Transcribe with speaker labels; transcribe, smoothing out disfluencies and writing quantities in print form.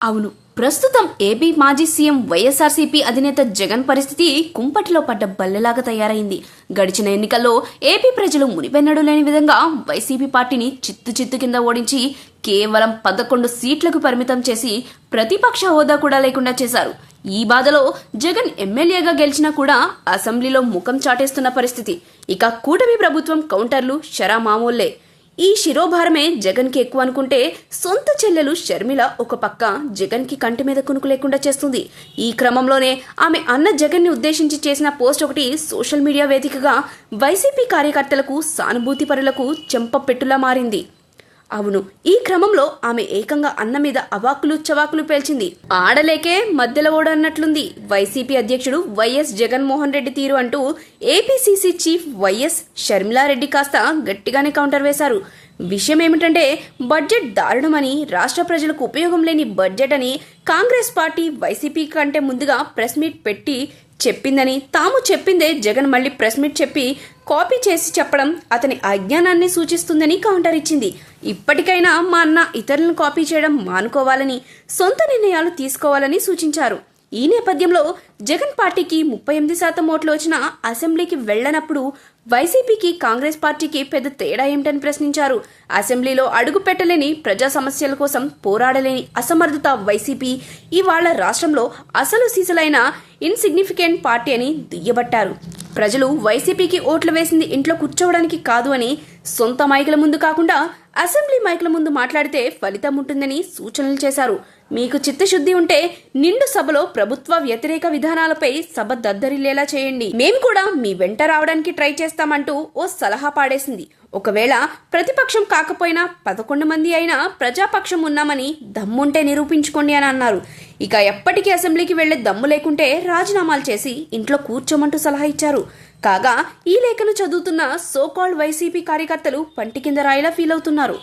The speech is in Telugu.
Speaker 1: అవును. ప్రస్తుతం ఏపీ మాజీ సీఎం వైఎస్ఆర్సీపీ అధినేత జగన్ పరిస్థితి కుంపటిలో పడ్డ బల్లెలాగా తయారైంది. గడిచిన ఎన్నికల్లో ఏపీ ప్రజలు మునిపెన్నడూ లేని విధంగా వైసీపీ పార్టీని చిత్తు కింద ఓడించి కేవలం 11 సీట్లకు పరిమితం చేసి ప్రతిపక్ష హోదా కూడా లేకుండా చేశారు. ఈ బాధలో జగన్ ఎమ్మెల్యేగా గెలిచినా కూడా అసెంబ్లీలో ముఖం చాటేస్తున్న పరిస్థితి. ఇక కూటమి ప్రభుత్వం కౌంటర్లు షరామామూలే. ఈ శిరోభారమే జగన్కి ఎక్కువ అనుకుంటే సొంత చెల్లెలు షర్మిల ఒక పక్క జగన్కి కంటి మీద కునుకు లేకుండా చేస్తుంది. ఈ క్రమంలోనే ఆమె అన్న జగన్ని ఉద్దేశించి చేసిన పోస్ట్ ఒకటి సోషల్ మీడియా వేదికగా వైసీపీ కార్యకర్తలకు, సానుభూతి పరులకు చెంపపెట్టులా మారింది. అవును, ఈ క్రమంలో ఆమె ఏకంగా అన్న మీద అవాకులు చవాకులు పేల్చింది. ఆడలేకే మధ్యలో ఓడన్నట్లుంది వైసీపీ అధ్యక్షుడు వైఎస్ జగన్మోహన్ రెడ్డి తీరు అంటూ ఏపీసీసీ చీఫ్ వైఎస్ షర్మిలారెడ్డి కాస్త గట్టిగానే కౌంటర్ వేశారు. విషయం ఏమిటంటే బడ్జెట్ దారుణమని, రాష్ట్ర ప్రజలకు ఉపయోగం లేని బడ్జెట్ అని కాంగ్రెస్ పార్టీ వైసీపీ కంటే ముందుగా ప్రెస్ మీట్ పెట్టి చెప్పిందని, తాము చెప్పిందే జగన్ మళ్ళీ ప్రెస్ మీట్ చెప్పి కాపీ చేసి చెప్పడం అతని అజ్ఞానాన్ని సూచిస్తుందని కౌంటర్ ఇచ్చింది. ఇప్పటికైనా మా అన్న ఇతరులను కాపీ చేయడం మానుకోవాలని, సొంత నిర్ణయాలు తీసుకోవాలని సూచించారు. ఈ నేపథ్యంలో జగన్ పార్టీకి 38% ఓట్లు వచ్చిన అసెంబ్లీకి వెళ్లనప్పుడు వైసీపీకి, కాంగ్రెస్ పార్టీకి పెద్ద తేడా ఏమిటని ప్రశ్నించారు. అసెంబ్లీలో అడుగు పెట్టలేని, ప్రజా సమస్యల కోసం పోరాడలేని అసమర్థత వైసీపీ ఇవాళ రాష్ట్రంలో అసలు సీసలైన ఇన్సిగ్నిఫికెంట్ పార్టీ అని దుయ్యబట్టారు. ప్రజలు వైసీపీకి ఓట్లు వేసింది ఇంట్లో కూర్చోవడానికి కాదు అని, సొంత మైకుల ముందు కాకుండా అసెంబ్లీ మైకుల ముందు మాట్లాడితే ఫలితం ఉంటుందని సూచనలు చేశారు. మీకు చిత్తశుద్ధి ఉంటే నిండు సభలో ప్రభుత్వ వ్యతిరేక విధానాలపై సభ దద్దరిల్లేలా చేయండి, మేము కూడా మీ వెంట రావడానికి ట్రై చేస్తామంటూ ఓ సలహా పాడేసింది. ఒకవేళ ప్రతిపక్షం కాకపోయినా 11 మంది అయినా ప్రజాపక్షం ఉన్నామని దమ్ముంటే నిరూపించుకోండి అని అన్నారు. ఇక ఎప్పటికీ అసెంబ్లీకి వెళ్లే దమ్ము లేకుంటే రాజీనామాలు చేసి ఇంట్లో కూర్చోమంటూ సలహా ఇచ్చారు. కాగా ఈ లేఖను చదువుతున్న సో కాల్డ్ వైసీపీ కార్యకర్తలు పంటి కింద రాయిలా ఫీల్ అవుతున్నారు.